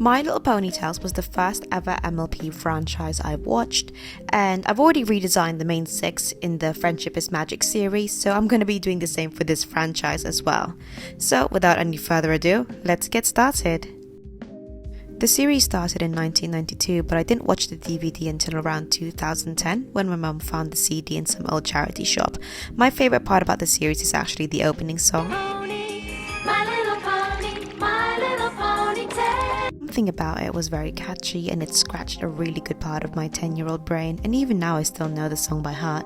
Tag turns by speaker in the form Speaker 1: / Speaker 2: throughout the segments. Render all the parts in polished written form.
Speaker 1: My Little Ponytails was the first ever MLP franchise I watched, and I've already redesigned the main 6 in the Friendship is Magic series, so I'm going to be doing the same for this franchise as well. So without any further ado, let's get started. The series started in 1992, but I didn't watch the DVD until around 2010 when my mum found the CD in some old charity shop. My favourite part about the series is actually the opening song. Something about it was very catchy and it scratched a really good part of my 10-year-old brain, and even now I still know the song by heart.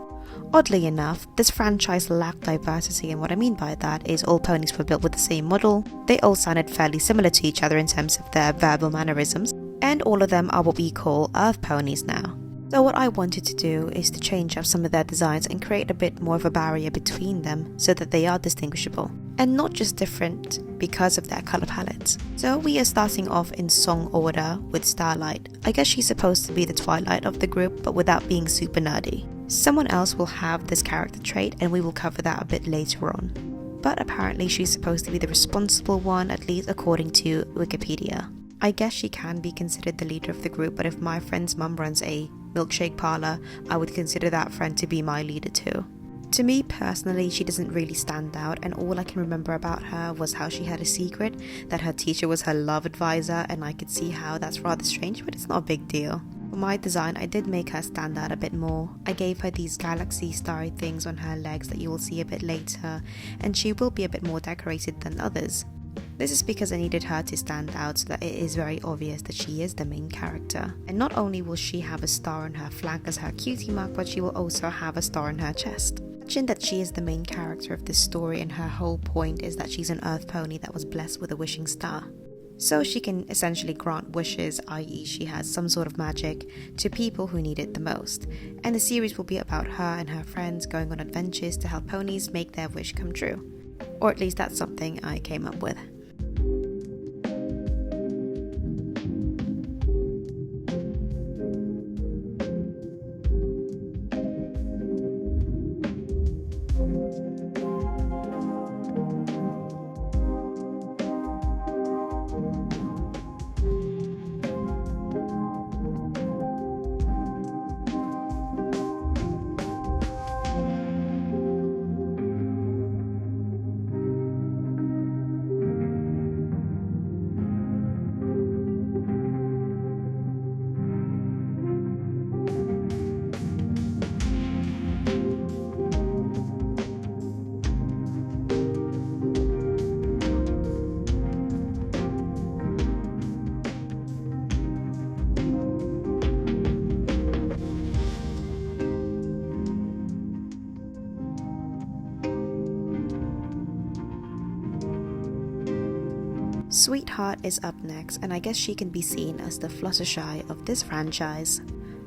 Speaker 1: Oddly enough, this franchise lacked diversity, and what I mean by that is all ponies were built with the same model, they all sounded fairly similar to each other in terms of their verbal mannerisms, and all of them are what we call Earth ponies now. So what I wanted to do is to change up some of their designs and create a bit more of a barrier between them so that they are distinguishable, and not just different because of their colour palettes. So we are starting off in song order with Starlight. I guess she's supposed to be the Twilight of the group, but without being super nerdy. Someone else will have this character trait, and we will cover that a bit later on. But apparently she's supposed to be the responsible one, at least according to Wikipedia. I guess she can be considered the leader of the group, but if my friend's mum runs a milkshake parlour, I would consider that friend to be my leader too. To me personally, she doesn't really stand out, and all I can remember about her was how she had a secret, that her teacher was her love advisor, and I could see how that's rather strange, but it's not a big deal. For my design, I did make her stand out a bit more. I gave her these galaxy starry things on her legs that you will see a bit later, and she will be a bit more decorated than others. This is because I needed her to stand out so that it is very obvious that she is the main character. And not only will she have a star on her flank as her cutie mark, but she will also have a star on her chest. Imagine that she is the main character of this story, and her whole point is that she's an earth pony that was blessed with a wishing star. So she can essentially grant wishes, i.e. she has some sort of magic, to people who need it the most. And the series will be about her and her friends going on adventures to help ponies make their wish come true. Or at least that's something I came up with. Sweetheart is up next, and I guess she can be seen as the Fluttershy of this franchise.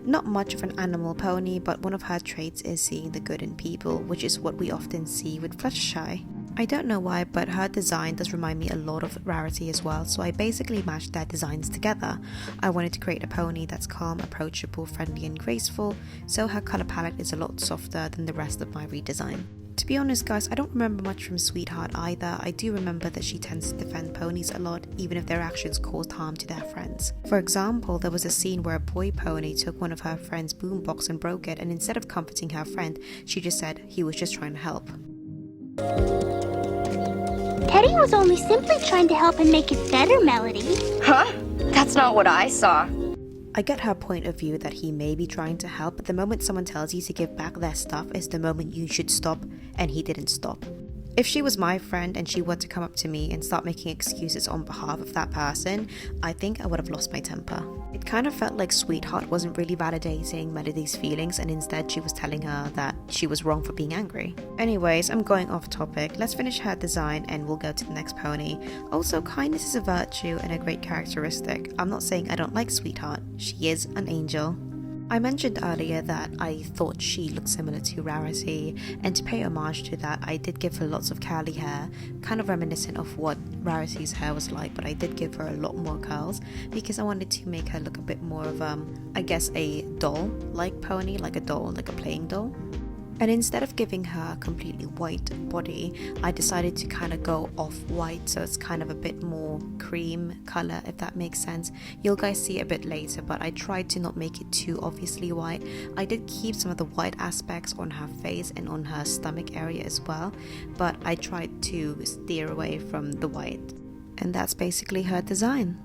Speaker 1: Not much of an animal pony, but one of her traits is seeing the good in people, which is what we often see with Fluttershy. I don't know why, but her design does remind me a lot of Rarity as well, so I basically matched their designs together. I wanted to create a pony that's calm, approachable, friendly and graceful, so her colour palette is a lot softer than the rest of my redesign. To be honest guys, I don't remember much from Sweetheart either. I do remember that she tends to defend ponies a lot, even if their actions caused harm to their friends. For example, there was a scene where a boy pony took one of her friend's boombox and broke it, and instead of comforting her friend, she just said he was just trying to help.
Speaker 2: Teddy was only simply trying to help and make it better, Melody.
Speaker 3: Huh? That's not what I saw.
Speaker 1: I get her point of view that he may be trying to help, but the moment someone tells you to give back their stuff is the moment you should stop, and he didn't stop. If she was my friend and she were to come up to me and start making excuses on behalf of that person, I think I would have lost my temper. It kind of felt like Sweetheart wasn't really validating Melody's feelings, and instead she was telling her that she was wrong for being angry. Anyways, I'm going off topic. Let's finish her design and we'll go to the next pony. Also, kindness is a virtue and a great characteristic. I'm not saying I don't like Sweetheart. She is an angel. I mentioned earlier that I thought she looked similar to Rarity, and to pay homage to that, I did give her lots of curly hair, kind of reminiscent of what Rarity's hair was like, but I did give her a lot more curls because I wanted to make her look a bit more of I guess a doll-like pony, like a doll, like a playing doll. And instead of giving her a completely white body, I decided to kind of go off-white, so it's kind of a bit more cream color, if that makes sense. You'll guys see it a bit later, but I tried to not make it too obviously white. I did keep some of the white aspects on her face and on her stomach area as well, but I tried to steer away from the white. And that's basically her design.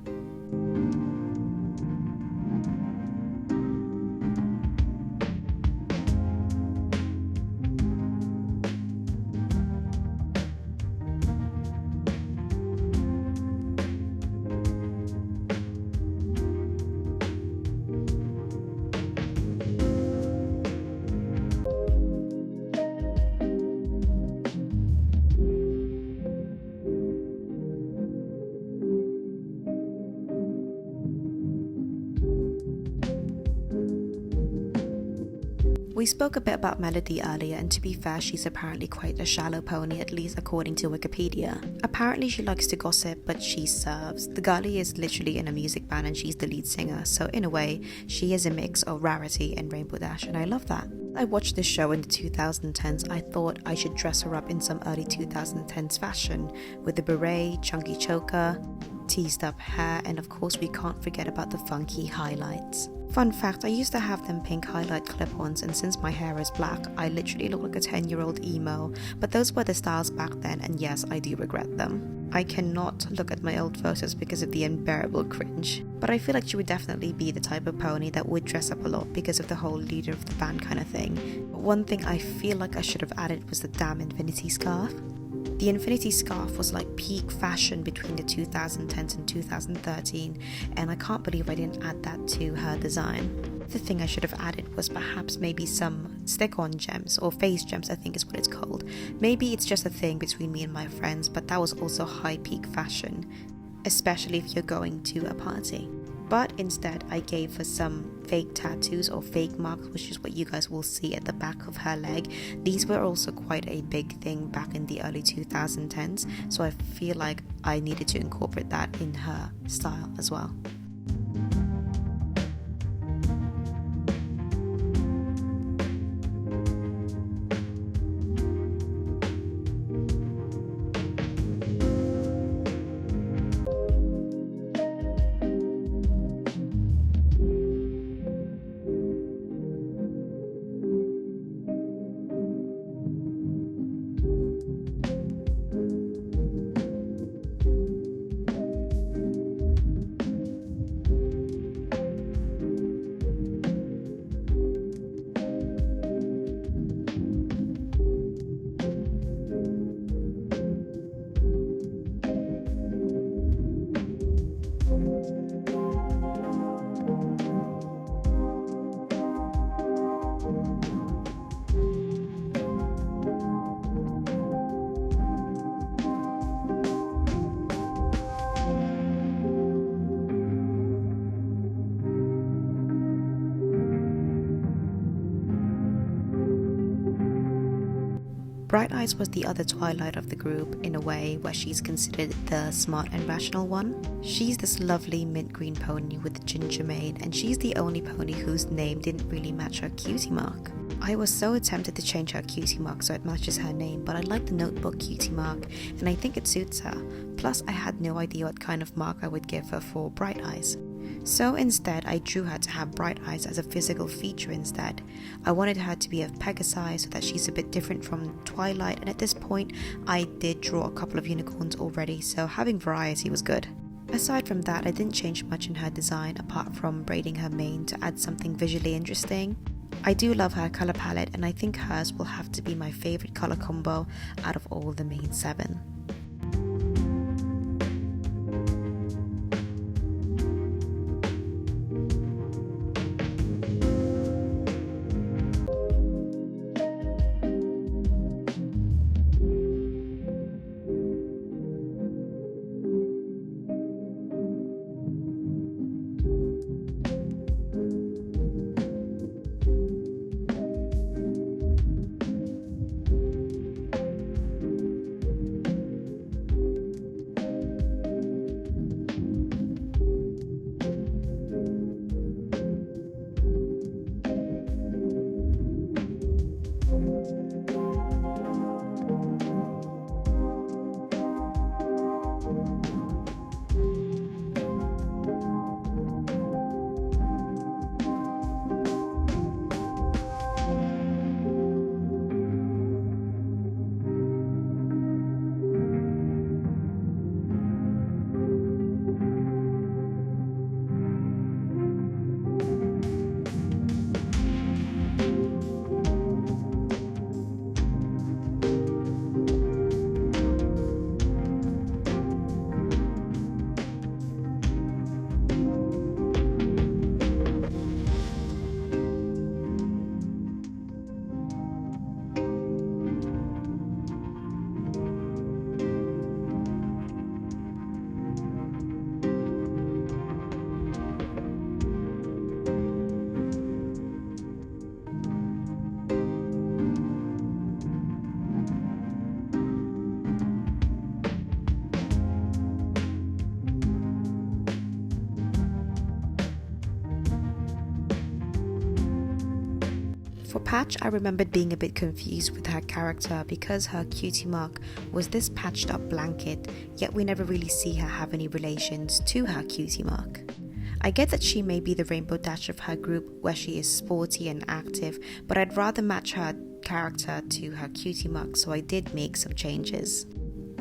Speaker 1: We spoke a bit about Melody earlier, and to be fair, she's apparently quite a shallow pony, at least according to Wikipedia. Apparently she likes to gossip, but she serves. The girlie is literally in a music band and she's the lead singer, so in a way, she is a mix of Rarity and Rainbow Dash, and I love that. I watched this show in the 2010s. I thought I should dress her up in some early 2010s fashion, with the beret, chunky choker, teased up hair, and of course we can't forget about the funky highlights. Fun fact, I used to have them pink highlight clip-ons, and since my hair is black, I literally look like a 10-year-old emo, but those were the styles back then, and yes, I do regret them. I cannot look at my old photos because of the unbearable cringe, but I feel like she would definitely be the type of pony that would dress up a lot because of the whole leader of the band kind of thing. But one thing I feel like I should have added was the damn infinity scarf. The infinity scarf was like peak fashion between the 2010s and 2013, and I can't believe I didn't add that to her design. The thing I should have added was perhaps maybe some stick-on gems, or face gems I think is what it's called. Maybe it's just a thing between me and my friends, but that was also high peak fashion, especially if you're going to a party. But instead I gave her some fake tattoos or fake marks, which is what you guys will see at the back of her leg. These were also quite a big thing back in the early 2010s, so I feel like I needed to incorporate that in her style as well. Bright Eyes was the other Twilight of the group in a way, where she's considered the smart and rational one. She's this lovely mint green pony with a ginger mane, and she's the only pony whose name didn't really match her cutie mark. I was so tempted to change her cutie mark so it matches her name, but I like the notebook cutie mark and I think it suits her. Plus I had no idea what kind of mark I would give her for Bright Eyes. So instead I drew her to have bright eyes as a physical feature instead. I wanted her to be a Pegasi so that she's a bit different from Twilight, and at this point I did draw a couple of unicorns already, so having variety was good. Aside from that, I didn't change much in her design apart from braiding her mane to add something visually interesting. I do love her colour palette, and I think hers will have to be my favourite colour combo out of all the main 7. For Patch, I remembered being a bit confused with her character because her cutie mark was this patched up blanket, yet we never really see her have any relations to her cutie mark. I get that she may be the rainbow dash of her group where she is sporty and active, but I'd rather match her character to her cutie mark, so I did make some changes.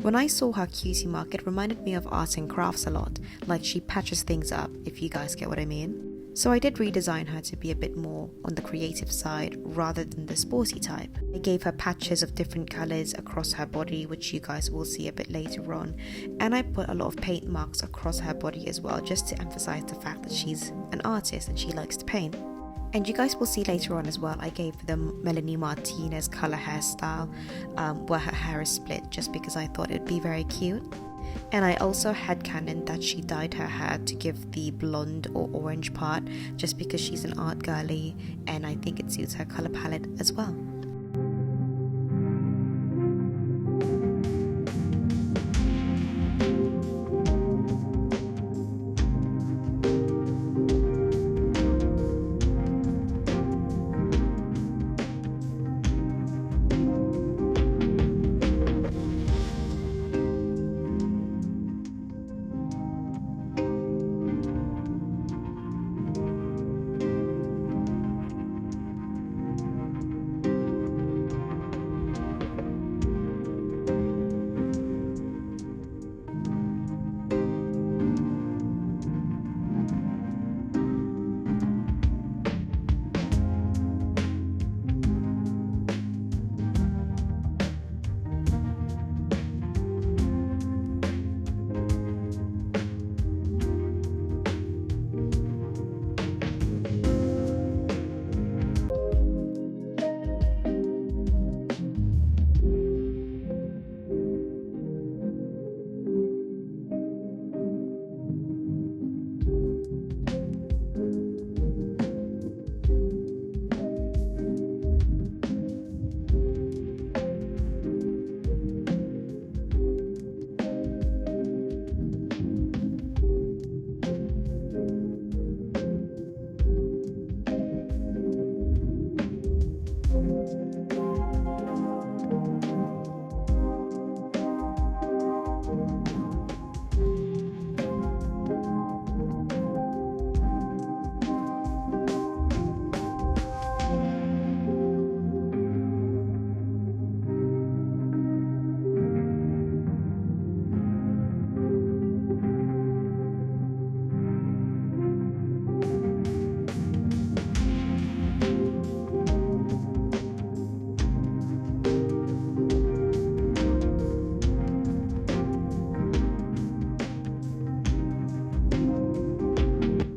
Speaker 1: When I saw her cutie mark, it reminded me of arts and crafts a lot, like she patches things up, if you guys get what I mean. So I did redesign her to be a bit more on the creative side rather than the sporty type. I gave her patches of different colours across her body, which you guys will see a bit later on, and I put a lot of paint marks across her body as well, just to emphasize the fact that she's an artist and she likes to paint. And you guys will see later on as well, I gave the Melanie Martinez colour hairstyle where her hair is split, just because I thought it'd be very cute. And I also headcanoned that she dyed her hair to give the blonde or orange part, just because she's an art girly and I think it suits her colour palette as well.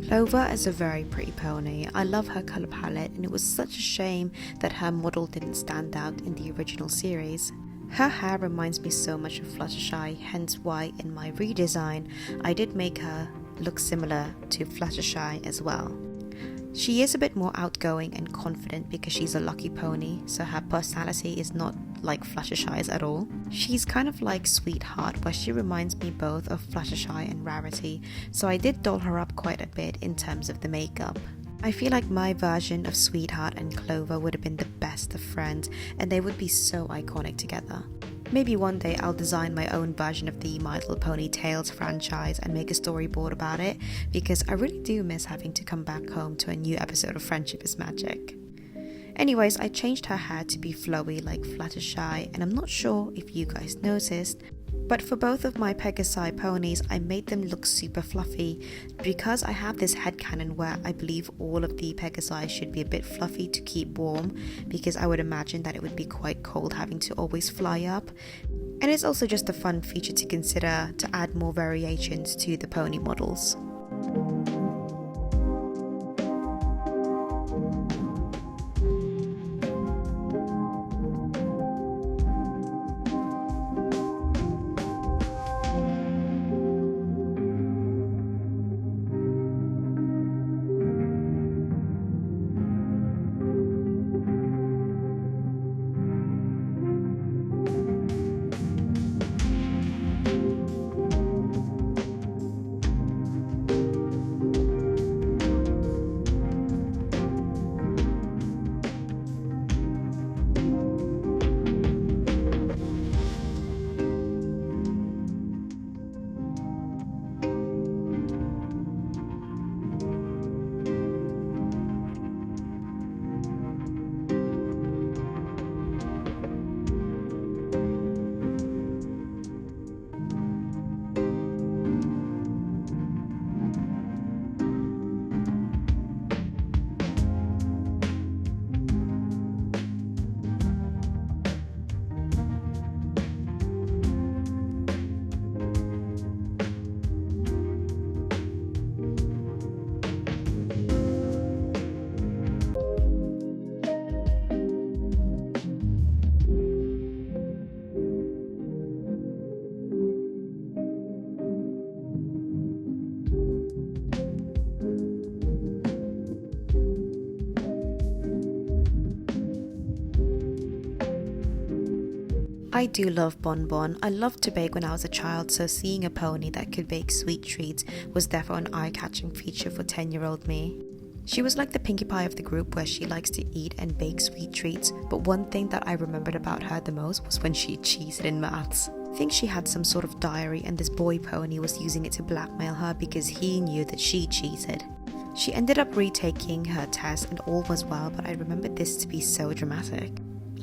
Speaker 1: Clover is a very pretty pony. I love her colour palette, and it was such a shame that her model didn't stand out in the original series. Her hair reminds me so much of Fluttershy, hence why in my redesign I did make her look similar to Fluttershy as well. She is a bit more outgoing and confident because she's a lucky pony, so her personality is not like Fluttershy's at all. She's kind of like Sweetheart, where she reminds me both of Fluttershy and Rarity, so I did doll her up quite a bit in terms of the makeup. I feel like my version of Sweetheart and Clover would have been the best of friends, and they would be so iconic together. Maybe one day I'll design my own version of the My Little Pony Tales franchise and make a storyboard about it, because I really do miss having to come back home to a new episode of Friendship is Magic. Anyways, I changed her hair to be flowy like Fluttershy, and I'm not sure if you guys noticed, but for both of my Pegasi ponies, I made them look super fluffy because I have this headcanon where I believe all of the Pegasi should be a bit fluffy to keep warm, because I would imagine that it would be quite cold having to always fly up. And it's also just a fun feature to consider to add more variations to the pony models. I do love Bonbon. I loved to bake when I was a child, so seeing a pony that could bake sweet treats was definitely an eye-catching feature for 10-year-old me. She was like the Pinkie Pie of the group, where she likes to eat and bake sweet treats, but one thing that I remembered about her the most was when she cheated in maths. I think she had some sort of diary and this boy pony was using it to blackmail her because he knew that she cheated. She ended up retaking her test and all was well, but I remember this to be so dramatic.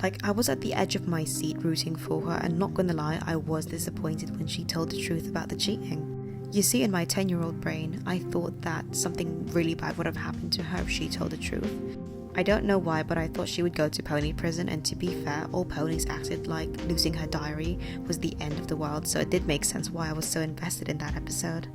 Speaker 1: Like, I was at the edge of my seat rooting for her, and not gonna lie, I was disappointed when she told the truth about the cheating. You see, in my 10-year-old brain, I thought that something really bad would have happened to her if she told the truth. I don't know why, but I thought she would go to pony prison, and to be fair, all ponies acted like losing her diary was the end of the world, so it did make sense why I was so invested in that episode.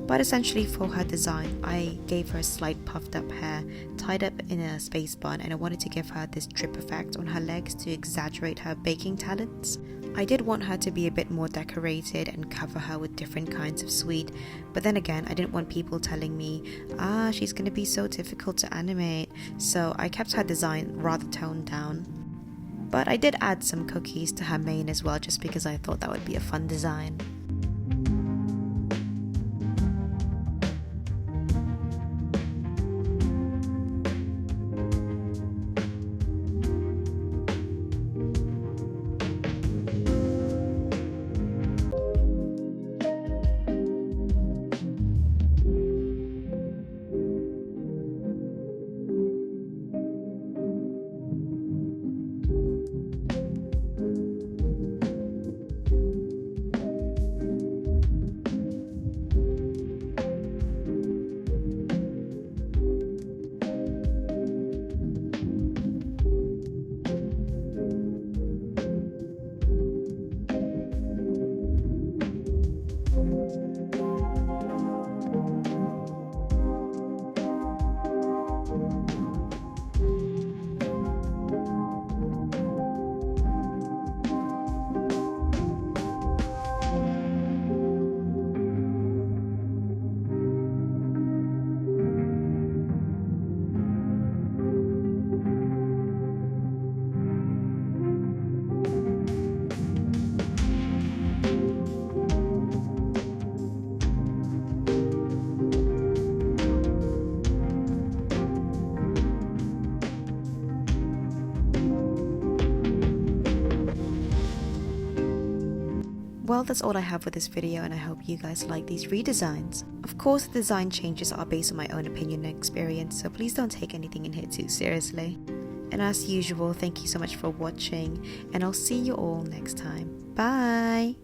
Speaker 1: But essentially, for her design, I gave her slight puffed up hair, tied up in a space bun, and I wanted to give her this drip effect on her legs to exaggerate her baking talents. I did want her to be a bit more decorated and cover her with different kinds of sweet, but then again, I didn't want people telling me, she's gonna be so difficult to animate, so I kept her design rather toned down. But I did add some cookies to her mane as well, just because I thought that would be a fun design. Well, that's all I have for this video, and I hope you guys like these redesigns. Of course, the design changes are based on my own opinion and experience, so please don't take anything in here too seriously. And as usual, thank you so much for watching, and I'll see you all next time. Bye!